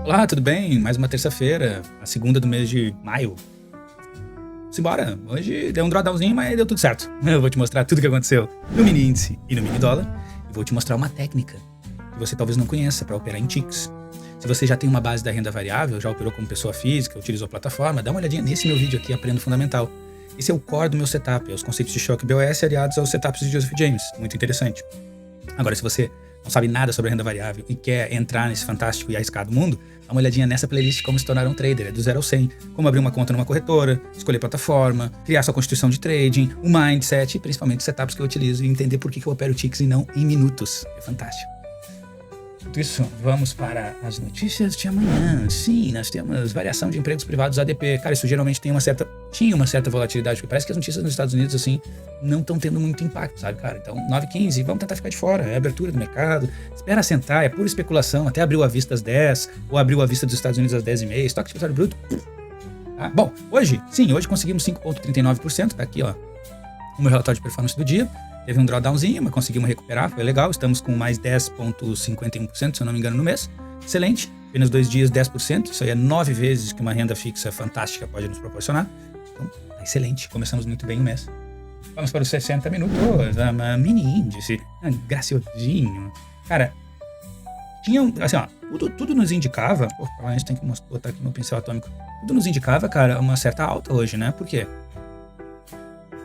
Olá, tudo bem? Mais uma terça-feira, a segunda do mês de maio. Simbora, hoje deu um drawdownzinho, mas deu tudo certo. Eu vou te mostrar tudo o que aconteceu no mini índice e no mini dólar. E vou te mostrar uma técnica que você talvez não conheça para operar em ticks. Se você já tem uma base da renda variável, já operou como pessoa física, utilizou a plataforma, dá uma olhadinha nesse meu vídeo aqui, Aprenda Fundamental. Esse é o core do meu setup, é os conceitos de choque BOS aliados aos setups de Joseph James. Muito interessante. Agora, se você não sabe nada sobre a renda variável e quer entrar nesse fantástico e arriscado mundo, dá uma olhadinha nessa playlist Como se tornar um trader, é do 0 ao 100, como abrir uma conta numa corretora, escolher plataforma, criar sua constituição de trading, o mindset e principalmente os setups que eu utilizo e entender por que eu opero ticks e não em minutos. É fantástico. Dito isso, vamos para as notícias de amanhã. Sim, nós temos variação de empregos privados ADP. Cara, isso geralmente tinha uma certa volatilidade, porque parece que as notícias nos Estados Unidos, assim, não estão tendo muito impacto, sabe, cara? Então, 9h15, vamos tentar ficar de fora. É abertura do mercado, espera sentar, é pura especulação. Até abriu a vista às 10, ou abriu a vista dos Estados Unidos às 10h30. Estoque de petróleo bruto. Tá? Bom, hoje conseguimos 5,39%. Tá aqui, ó, o meu relatório de performance do dia. Teve um drawdownzinho, mas conseguimos recuperar, foi legal. Estamos com mais 10,51%, se eu não me engano, no mês. Excelente. Apenas 2 dias, 10%. Isso aí é 9 vezes que uma renda fixa fantástica pode nos proporcionar. Então, excelente. Começamos muito bem o mês. Vamos para os 60 minutos. Mini índice. Graciosinho. Cara, tinha, assim, ó, tudo nos indicava... Pô, a gente tem que botar aqui meu pincel atômico. Tudo nos indicava, cara, uma certa alta hoje, né? Por quê?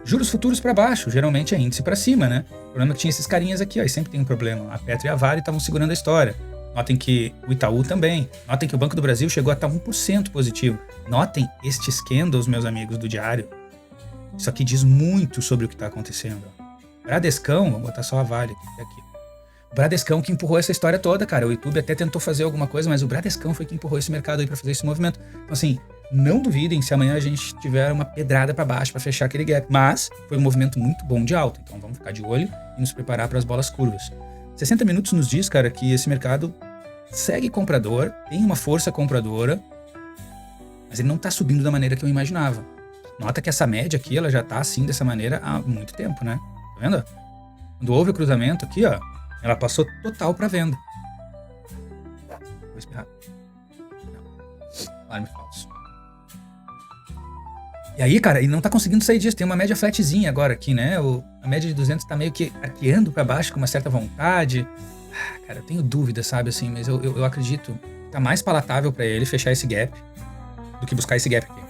Juros futuros para baixo, geralmente é índice para cima, né? O problema é que tinha esses carinhas aqui, ó, e sempre tem um problema. A Petro e a Vale estavam segurando a história. Notem que o Itaú também. Notem que o Banco do Brasil chegou a estar 1% positivo. Notem estes candles, meus amigos do diário. Isso aqui diz muito sobre o que está acontecendo. Bradescão, vamos botar só a Vale aqui. O Bradescão que empurrou essa história toda, cara. O YouTube até tentou fazer alguma coisa, mas o Bradescão foi que empurrou esse mercado aí para fazer esse movimento. Então, assim, não duvidem se amanhã a gente tiver uma pedrada para baixo para fechar aquele gap. Mas foi um movimento muito bom de alta. Então vamos ficar de olho e nos preparar para as bolas curvas. 60 minutos nos diz, cara, que esse mercado segue comprador, tem uma força compradora, mas ele não tá subindo da maneira que eu imaginava. Nota que essa média aqui, ela já tá assim dessa maneira há muito tempo, né? Tá vendo? Quando houve o cruzamento aqui, ó, ela passou total para venda. Vou espirrar. Alarme falso. E aí, cara, ele não tá conseguindo sair disso. Tem uma média flatzinha agora aqui, né? A média de 200 tá meio que arqueando para baixo com uma certa vontade. Cara, eu tenho dúvida, sabe, assim, mas eu acredito que tá mais palatável para ele fechar esse gap do que buscar esse gap aqui.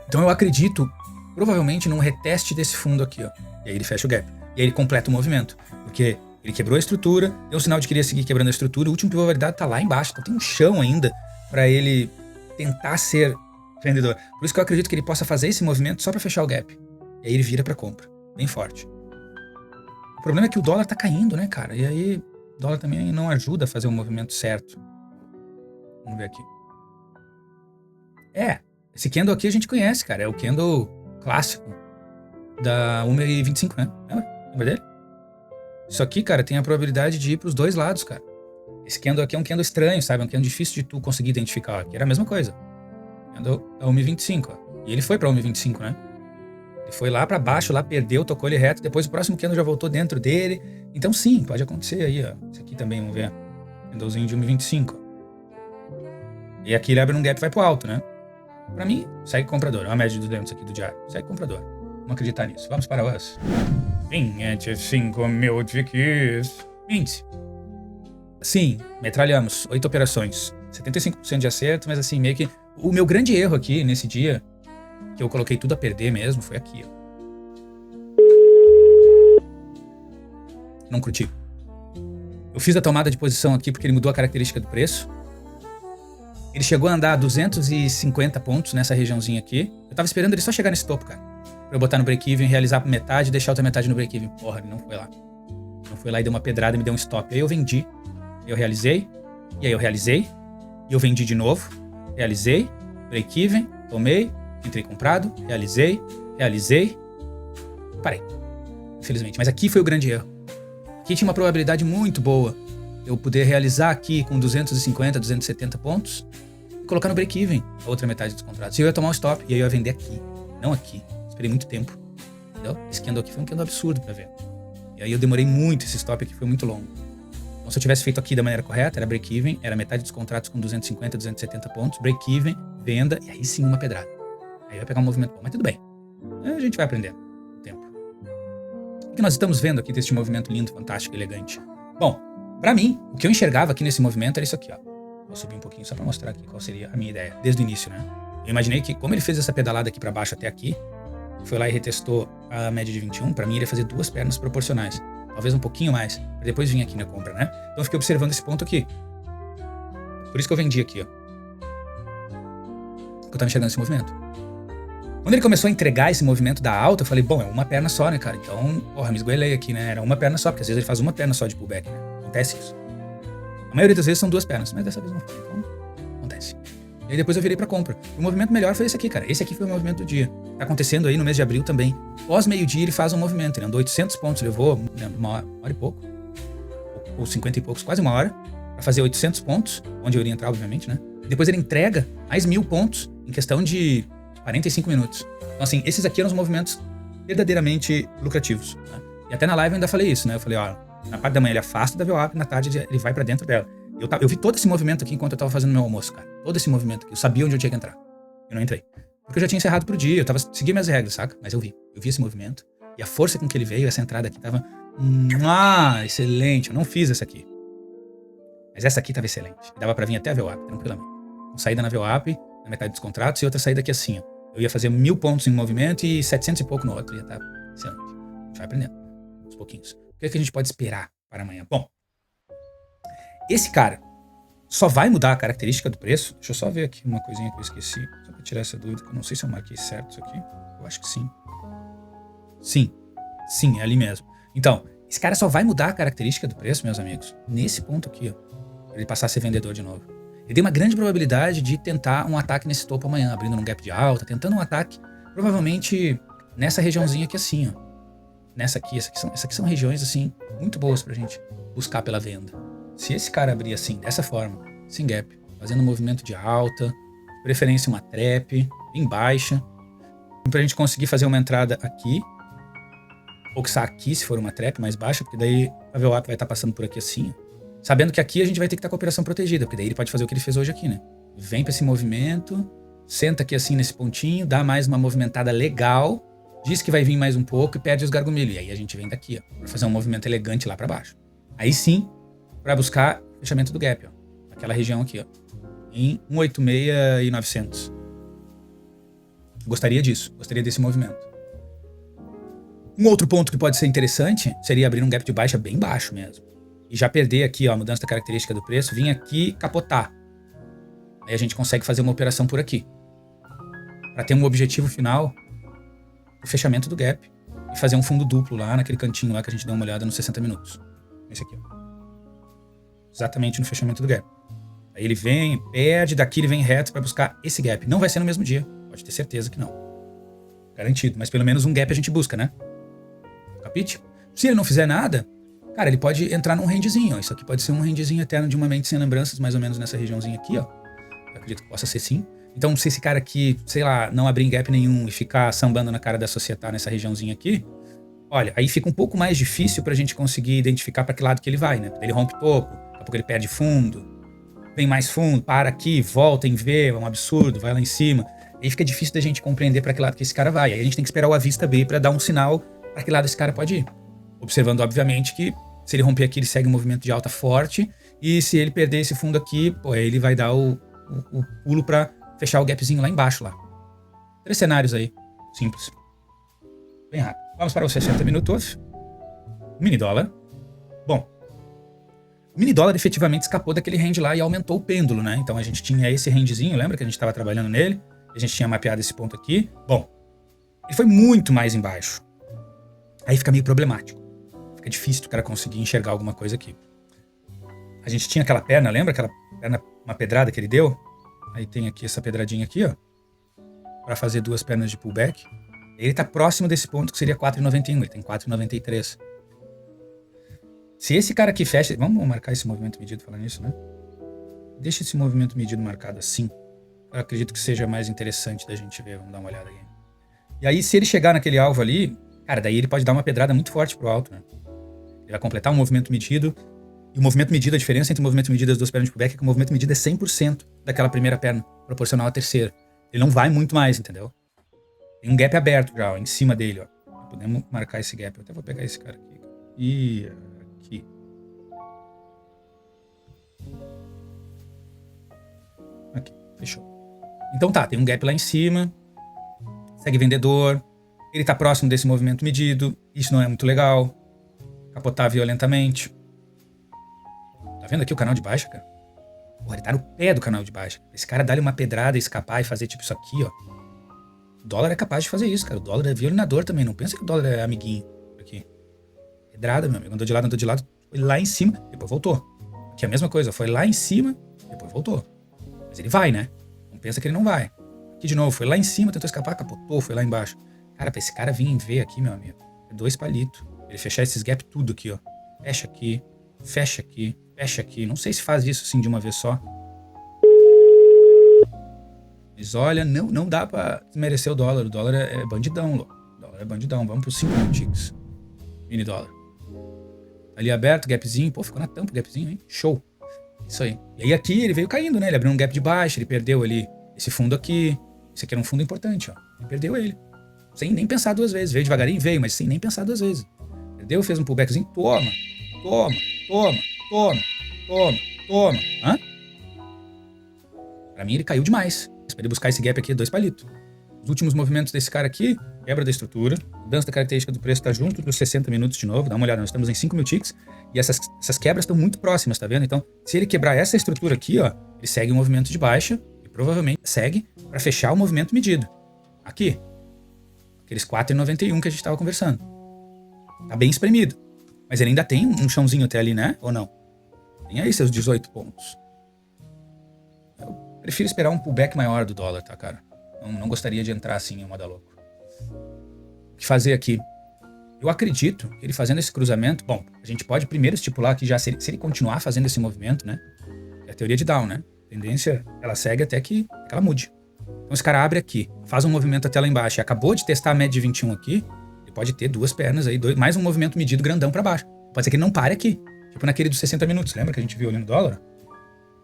Então eu acredito, provavelmente, num reteste desse fundo aqui, ó. E aí ele fecha o gap. E aí ele completa o movimento. Porque ele quebrou a estrutura, deu um sinal de que queria seguir quebrando a estrutura. O último pivô validado tá lá embaixo. Então tem um chão ainda para ele tentar ser vendedor. Por isso que eu acredito que ele possa fazer esse movimento só para fechar o gap. E aí ele vira para compra. Bem forte. O problema é que o dólar tá caindo, né, cara? E aí o dólar também não ajuda a fazer o movimento certo. Vamos ver aqui. Esse candle aqui a gente conhece, cara. É o candle clássico da 1,25, né? Lembra dele? Isso aqui, cara, tem a probabilidade de ir pros dois lados, cara. Esse candle aqui é um candle estranho, sabe? É um candle difícil de tu conseguir identificar. Aqui era a mesma coisa. Candle da 1,25, ó. E ele foi pra 1,25, né? Ele foi lá pra baixo, lá perdeu, tocou ele reto. Depois o próximo candle já voltou dentro dele. Então sim, pode acontecer aí, ó. Esse aqui também, vamos ver. Candlezinho de 1,25. E aqui ele abre um gap e vai pro alto, né? Pra mim, segue comprador. É uma média de 200 aqui do diário. Segue comprador. Vamos acreditar nisso. Vamos para os 25 mil ticks. Índice. Sim, metralhamos. 8 operações. 75% de acerto, mas assim, meio que... O meu grande erro aqui, nesse dia, que eu coloquei tudo a perder mesmo, foi aqui, ó. Não curti. Eu fiz a tomada de posição aqui porque ele mudou a característica do preço. Ele chegou a andar 250 pontos nessa regiãozinha aqui. Eu tava esperando ele só chegar nesse topo, cara. Pra eu botar no break-even, realizar por metade e deixar a outra metade no break-even. Porra, ele não foi lá. Não foi lá e deu uma pedrada e me deu um stop. Aí eu vendi. Eu realizei. E aí eu realizei. E eu vendi de novo. Realizei. Break-even. Tomei. Entrei comprado. Realizei. Parei. Infelizmente. Mas aqui foi o grande erro. Aqui tinha uma probabilidade muito boa. Eu poder realizar aqui com 250, 270 pontos e colocar no break-even a outra metade dos contratos. E eu ia tomar um stop e aí eu ia vender aqui, não aqui. Esperei muito tempo, entendeu? Esse candle aqui foi um candle absurdo pra ver. E aí eu demorei muito, esse stop aqui foi muito longo. Então Então, se eu tivesse feito aqui da maneira correta, era break-even, era metade dos contratos com 250, 270 pontos, break-even, venda, e aí sim uma pedrada. Aí vai pegar um movimento bom, mas tudo bem. A gente vai aprender com o tempo. O que nós estamos vendo aqui deste movimento lindo, fantástico, elegante? Bom, pra mim, o que eu enxergava aqui nesse movimento era isso aqui, ó. Vou subir um pouquinho só pra mostrar aqui qual seria a minha ideia, desde o início, né? Eu imaginei que, como ele fez essa pedalada aqui pra baixo até aqui, foi lá e retestou a média de 21, pra mim ele ia fazer duas pernas proporcionais. Talvez um pouquinho mais, pra depois vir aqui na compra, né? Então eu fiquei observando esse ponto aqui. Por isso que eu vendi aqui, ó. Porque eu tava enxergando esse movimento. Quando ele começou a entregar esse movimento da alta, eu falei, bom, é uma perna só, né, cara? Então, porra, me esgoelei aqui, né? Era uma perna só, porque às vezes ele faz uma perna só de pullback, né? Acontece isso. A maioria das vezes são duas pernas, mas dessa vez não foi, então acontece. E aí depois eu virei pra compra. O movimento melhor foi esse aqui, cara. Esse aqui foi o movimento do dia. Tá acontecendo aí no mês de abril também. Pós meio-dia ele faz um movimento. Ele andou 800 pontos, levou uma hora e pouco. Ou 50 e poucos, quase uma hora. Pra fazer 800 pontos, onde eu iria entrar, obviamente, né? E depois ele entrega mais 1000 pontos em questão de 45 minutos. Então, assim, esses aqui eram os movimentos verdadeiramente lucrativos, né? E até na live eu ainda falei isso, né? Eu falei, ó, na parte da manhã ele afasta da VWAP, na tarde ele vai pra dentro dela. Eu vi todo esse movimento aqui enquanto eu tava fazendo meu almoço, cara. Todo esse movimento aqui. Eu sabia onde eu tinha que entrar. Eu não entrei. Porque eu já tinha encerrado pro dia, eu tava seguindo minhas regras, saca? Mas eu vi esse movimento. E a força com que ele veio, essa entrada aqui tava... excelente. Eu não fiz essa aqui. Mas essa aqui tava excelente. Dava pra vir até a VWAP, tranquilamente. Uma saída na VWAP, na metade dos contratos, e outra saída aqui assim, ó. Eu ia fazer 1000 pontos em um movimento e 700 e pouco no outro. Ia estar excelente. A gente vai aprendendo. Aos pouquinhos. O que é que a gente pode esperar para amanhã? Bom, esse cara só vai mudar a característica do preço. Deixa eu só ver aqui uma coisinha que eu esqueci. Só pra tirar essa dúvida, que eu não sei se eu marquei certo isso aqui. Eu acho que sim. Sim, é ali mesmo. Então, esse cara só vai mudar a característica do preço, meus amigos, nesse ponto aqui, ó. Pra ele passar a ser vendedor de novo. Ele tem uma grande probabilidade de tentar um ataque nesse topo amanhã, abrindo num gap de alta, tentando um ataque, provavelmente nessa regiãozinha aqui assim, ó. Nessa aqui são regiões, assim, muito boas pra gente buscar pela venda. Se esse cara abrir assim, dessa forma, sem gap, fazendo um movimento de alta, de preferência uma trap, bem baixa, pra gente conseguir fazer uma entrada aqui, ou que aqui se for uma trap mais baixa, porque daí a VWAP vai estar passando por aqui assim, sabendo que aqui a gente vai ter que estar com a operação protegida, porque daí ele pode fazer o que ele fez hoje aqui, né? Vem pra esse movimento, senta aqui assim nesse pontinho, dá mais uma movimentada legal, diz que vai vir mais um pouco e perde os gargumilhos. E aí a gente vem daqui, ó, pra fazer um movimento elegante lá pra baixo. Aí sim, pra buscar fechamento do gap, ó. Aquela região aqui, ó. Em 186 e 900. Gostaria disso. Gostaria desse movimento. Um outro ponto que pode ser interessante seria abrir um gap de baixa bem baixo mesmo. E já perder aqui, ó, a mudança da característica do preço, vir aqui capotar. Aí a gente consegue fazer uma operação por aqui. Pra ter um objetivo final, o fechamento do gap. E fazer um fundo duplo lá naquele cantinho lá que a gente deu uma olhada nos 60 minutos. Esse aqui, ó. Exatamente no fechamento do gap. Aí ele vem, perde, daqui ele vem reto para buscar esse gap. Não vai ser no mesmo dia, pode ter certeza que não. Garantido, mas pelo menos um gap a gente busca, né? Capite? Se ele não fizer nada, cara, ele pode entrar num rangezinho, ó. Isso aqui pode ser um rangezinho eterno de uma mente sem lembranças, mais ou menos nessa regiãozinha aqui, ó. Eu acredito que possa ser sim. Então, se esse cara aqui, sei lá, não abrir em gap nenhum e ficar sambando na cara da sociedade nessa regiãozinha aqui, olha, aí fica um pouco mais difícil pra gente conseguir identificar pra que lado que ele vai, né? Ele rompe topo, daqui a pouco ele perde fundo, vem mais fundo, para aqui, volta em V, é um absurdo, vai lá em cima. Aí fica difícil da gente compreender pra que lado que esse cara vai. Aí a gente tem que esperar o à vista B pra dar um sinal pra que lado esse cara pode ir. Observando, obviamente, que se ele romper aqui, ele segue um movimento de alta forte, e se ele perder esse fundo aqui, pô, aí ele vai dar o pulo pra fechar o gapzinho lá embaixo, lá. 3 cenários aí, simples. Bem rápido. Vamos para os 60 minutos. Mini dólar. Bom, o mini dólar efetivamente escapou daquele range lá e aumentou o pêndulo, né? Então a gente tinha esse rangezinho, lembra que a gente estava trabalhando nele? A gente tinha mapeado esse ponto aqui. Bom, ele foi muito mais embaixo. Aí fica meio problemático. Fica difícil o cara conseguir enxergar alguma coisa aqui. A gente tinha aquela perna, lembra? Aquela perna, uma pedrada que ele deu? Aí tem aqui essa pedradinha aqui, ó. Pra fazer 2 pernas de pullback. Ele tá próximo desse ponto que seria 4,91. Ele tem 4,93. Se esse cara aqui fecha... Vamos marcar esse movimento medido falando nisso, né? Deixa esse movimento medido marcado assim. Eu acredito que seja mais interessante da gente ver. Vamos dar uma olhada aí. E aí, se ele chegar naquele alvo ali... Cara, daí ele pode dar uma pedrada muito forte pro alto, né? Ele vai completar um movimento medido E o movimento medido, a diferença entre o movimento medido das duas pernas de pullback é que o movimento medido é 100% daquela primeira perna, proporcional à terceira. Ele não vai muito mais, entendeu? Tem um gap aberto já, ó, em cima dele, ó. Podemos marcar esse gap. Eu até vou pegar esse cara aqui. E aqui. Aqui, fechou. Então tá, tem um gap lá em cima. Segue vendedor. Ele tá próximo desse movimento medido. Isso não é muito legal. Capotar violentamente. Tá vendo aqui o canal de baixa, cara? Porra, ele tá no pé do canal de baixa. Esse cara dá-lhe uma pedrada, escapar e fazer tipo isso aqui, ó. O dólar é capaz de fazer isso, cara. O dólar é violinador também. Não pensa que o dólar é amiguinho. Aqui. Pedrada, meu amigo. Andou de lado. Foi lá em cima, depois voltou. Aqui é a mesma coisa. Foi lá em cima, depois voltou. Mas ele vai, né? Não pensa que ele não vai. Aqui de novo. Foi lá em cima, tentou escapar, capotou, foi lá embaixo. Cara, pra esse cara vir em V aqui, meu amigo, é 2 palitos. Ele fechar esses gaps tudo aqui, ó. Fecha aqui, fecha aqui, fecha aqui. Não sei se faz isso assim de uma vez só. Mas olha, não dá pra desmerecer o dólar. O dólar é bandidão, louco. O dólar é bandidão. Vamos pro 5 minutinhos. Mini dólar. Ali aberto, gapzinho. Pô, ficou na tampa o gapzinho, hein? Show. Isso aí. E aí aqui ele veio caindo, né? Ele abriu um gap de baixo, ele perdeu ali esse fundo aqui. Esse aqui era um fundo importante, ó. Ele perdeu ele. Sem nem pensar 2 vezes. Veio devagarinho, veio, mas sem nem pensar 2 vezes. Perdeu, fez um pullbackzinho. Toma. Hã? Pra mim ele caiu demais. Pra ele buscar esse gap aqui, 2 palitos. Os últimos movimentos desse cara aqui, quebra da estrutura, mudança da característica do preço tá junto dos 60 minutos de novo, dá uma olhada, nós estamos em 5 mil ticks, e essas quebras estão muito próximas, tá vendo? Então, se ele quebrar essa estrutura aqui, ó, ele segue um movimento de baixa, e provavelmente segue para fechar o movimento medido. Aqui. Aqueles 4,91 que a gente tava conversando. Tá bem espremido. Mas ele ainda tem um chãozinho até ali, né? Ou não? Tem aí seus 18 pontos. Eu prefiro esperar um pullback maior do dólar, tá, cara? Não gostaria de entrar assim em moda louco. O que fazer aqui? Eu acredito que ele fazendo esse cruzamento... Bom, a gente pode primeiro estipular que já se ele continuar fazendo esse movimento, né? É a teoria de Down, né? A tendência, ela segue até que ela mude. Então esse cara abre aqui, faz um movimento até lá embaixo e acabou de testar a média de 21 aqui, ele pode ter 2 pernas aí, mais um movimento medido grandão pra baixo. Pode ser que ele não pare aqui. Tipo naquele dos 60 minutos. Lembra que a gente viu ali no dólar?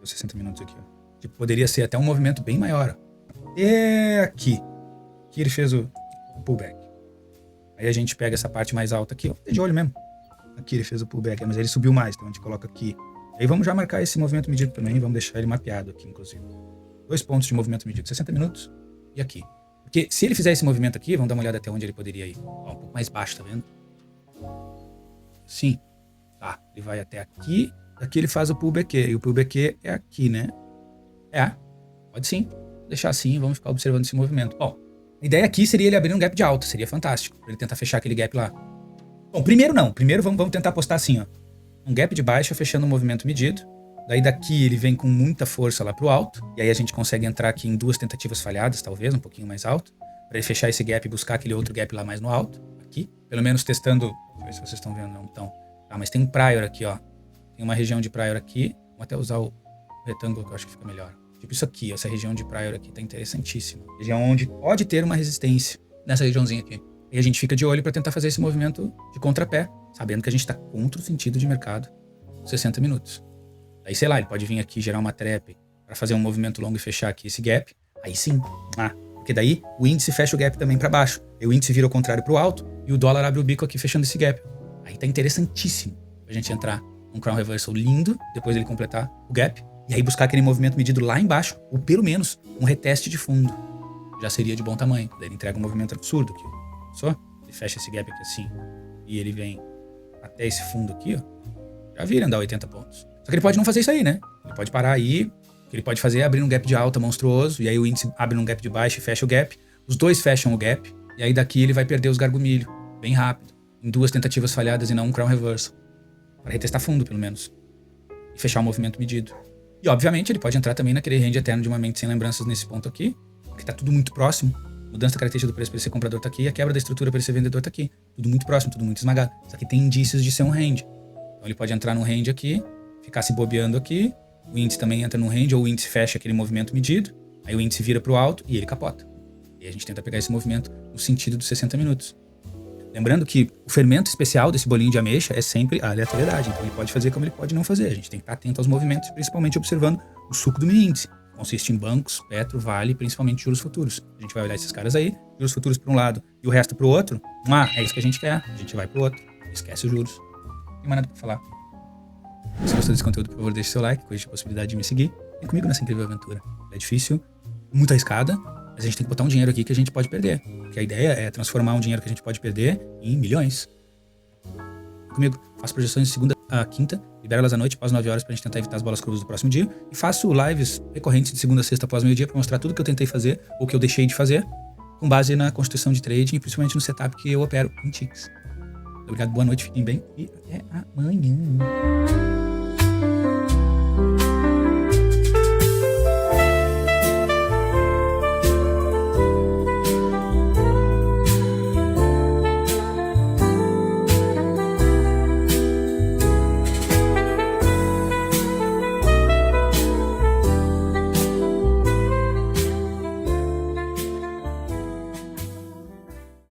Os 60 minutos aqui, ó. Tipo, poderia ser até um movimento bem maior, ó. É aqui. Aqui ele fez o pullback. Aí a gente pega essa parte mais alta aqui, ó. De olho mesmo. Aqui ele fez o pullback, mas ele subiu mais, então a gente coloca aqui. Aí vamos já marcar esse movimento medido também, vamos deixar ele mapeado aqui, inclusive. 2 pontos de movimento medido, 60 minutos e aqui. Porque se ele fizer esse movimento aqui, vamos dar uma olhada até onde ele poderia ir. Ó, um pouco mais baixo, tá vendo? Sim. Tá, ele vai até aqui. Aqui ele faz o pullback. E o pullback é aqui, né? É, pode sim. Vou deixar assim, vamos ficar observando esse movimento. Bom, a ideia aqui seria ele abrir um gap de alta. Seria fantástico, pra ele tentar fechar aquele gap lá. Bom, primeiro não. Primeiro vamos tentar apostar assim, ó. Um gap de baixa fechando um movimento medido. Daí daqui ele vem com muita força lá pro alto. E aí a gente consegue entrar aqui em 2 tentativas falhadas, talvez, um pouquinho mais alto. Pra ele fechar esse gap e buscar aquele outro gap lá mais no alto. Aqui. Pelo menos testando... Deixa eu ver se vocês estão vendo. Não estão. Ah, mas tem um prior aqui, ó. Tem uma região de prior aqui. Vou até usar o retângulo que eu acho que fica melhor. Tipo isso aqui, essa região de prior aqui tá interessantíssima. Região onde pode ter uma resistência. Nessa regiãozinha aqui. E a gente fica de olho pra tentar fazer esse movimento de contrapé. Sabendo que a gente tá contra o sentido de mercado. 60 minutos. Aí, sei lá, ele pode vir aqui gerar uma trap para fazer um movimento longo e fechar aqui esse gap. Aí sim. Porque daí o índice fecha o gap também para baixo. E o índice vira ao contrário para o alto e o dólar abre o bico aqui fechando esse gap. Aí tá interessantíssimo a gente entrar num crown reversal lindo, depois ele completar o gap e aí buscar aquele movimento medido lá embaixo, ou pelo menos um reteste de fundo. Já seria de bom tamanho. Daí ele entrega um movimento absurdo aqui. Só? Ele fecha esse gap aqui assim e ele vem até esse fundo aqui, ó. Já viram dar 80 pontos. Só que ele pode não fazer isso aí, né? Ele pode parar aí. O que ele pode fazer é abrir um gap de alta monstruoso. E aí o índice abre um gap de baixo e fecha o gap. Os dois fecham o gap. E aí daqui ele vai perder os gargumilho. Bem rápido. Em 2 tentativas falhadas e não um crown reversal. Para retestar fundo, pelo menos. E fechar o movimento medido. E obviamente ele pode entrar também naquele range eterno de uma mente sem lembranças nesse ponto aqui. Porque tá tudo muito próximo. Mudança da característica do preço para ele ser comprador tá aqui. E a quebra da estrutura para ele ser vendedor tá aqui. Tudo muito próximo, tudo muito esmagado. Só que tem indícios de ser um range. Então ele pode entrar num range aqui. Ficar se bobeando aqui, o índice também entra no range, ou o índice fecha aquele movimento medido, aí o índice vira pro alto e ele capota. E a gente tenta pegar esse movimento no sentido dos 60 minutos. Lembrando que o fermento especial desse bolinho de ameixa é sempre a aleatoriedade. Então ele pode fazer como ele pode não fazer. A gente tem que estar atento aos movimentos, principalmente observando o suco do mini índice. Consiste em bancos, Petro, Vale, principalmente juros futuros. A gente vai olhar esses caras aí, juros futuros para um lado e o resto para o outro. É isso que a gente quer. A gente vai para o outro. Esquece os juros. Não tem mais nada para falar. Se gostou desse conteúdo, por favor, deixe seu like, coisa de possibilidade de me seguir. Vem comigo nessa incrível aventura. É difícil, muito arriscada, mas a gente tem que botar um dinheiro aqui que a gente pode perder. Porque a ideia é transformar um dinheiro que a gente pode perder em milhões. Vem comigo, faço projeções de segunda a quinta, libero elas à noite, após 9 horas, pra gente tentar evitar as bolas cruzes do próximo dia. E faço lives recorrentes de segunda a sexta após meio-dia pra mostrar tudo que eu tentei fazer ou que eu deixei de fazer, com base na constituição de trading e principalmente no setup que eu opero em ticks. Obrigado, boa noite, fiquem bem e até amanhã.